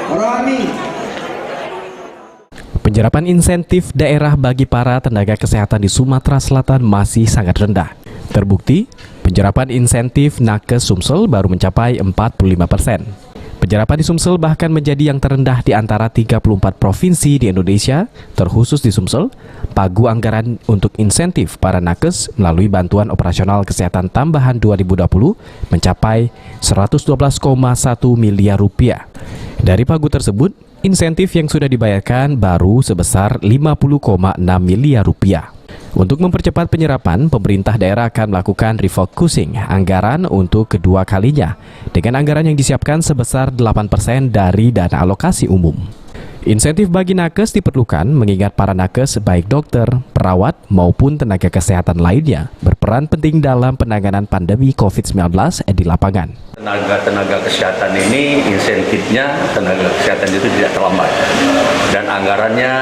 Rohani. Penyerapan insentif daerah bagi para tenaga kesehatan di Sumatera Selatan masih sangat rendah. Terbukti, penyerapan insentif nakes Sumsel baru mencapai 45%. Penyerapan di Sumsel bahkan menjadi yang terendah di antara 34 provinsi di Indonesia, terkhusus di Sumsel. Pagu anggaran untuk insentif para nakes melalui bantuan operasional kesehatan tambahan 2020 mencapai 112,1 miliar rupiah. Dari pagu tersebut, insentif yang sudah dibayarkan baru sebesar 50,6 miliar rupiah. Untuk mempercepat penyerapan, pemerintah daerah akan melakukan refocusing anggaran untuk kedua kalinya dengan anggaran yang disiapkan sebesar 8% dari dana alokasi umum. Insentif bagi nakes diperlukan mengingat para nakes baik dokter, perawat maupun tenaga kesehatan lainnya berperan penting dalam penanganan pandemi COVID-19 di lapangan. Tenaga kesehatan ini insentifnya tenaga kesehatan itu tidak terlambat dan anggarannya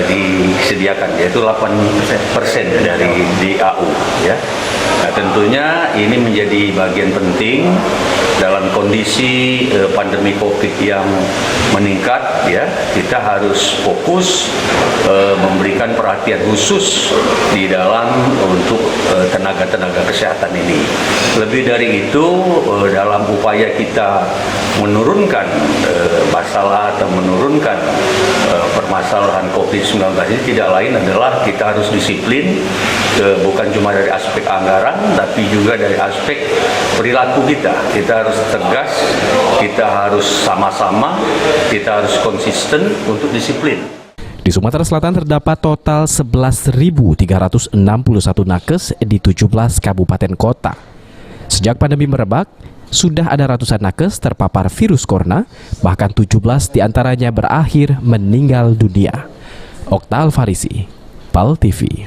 disediakan yaitu 8% dari DAU ya. Nah, tentunya ini menjadi bagian penting dalam kondisi pandemi Covid yang meningkat ya. Kita harus fokus memberikan perhatian khusus di dalam untuk tenaga kesehatan ini. Lebih dari itu dalam upaya kita menurunkan masalah atau menurunkan permasalahan COVID-19 ini tidak lain adalah kita harus disiplin bukan cuma dari aspek anggaran tapi juga dari aspek perilaku kita. Kita harus tegas, kita harus sama-sama, kita harus konsisten untuk disiplin. Di Sumatera Selatan terdapat total 11.361 nakes di 17 kabupaten kota. Sejak pandemi merebak, sudah ada ratusan nakes terpapar virus corona, bahkan 17 diantaranya berakhir meninggal dunia. Okta Alfarisi, PAL TV.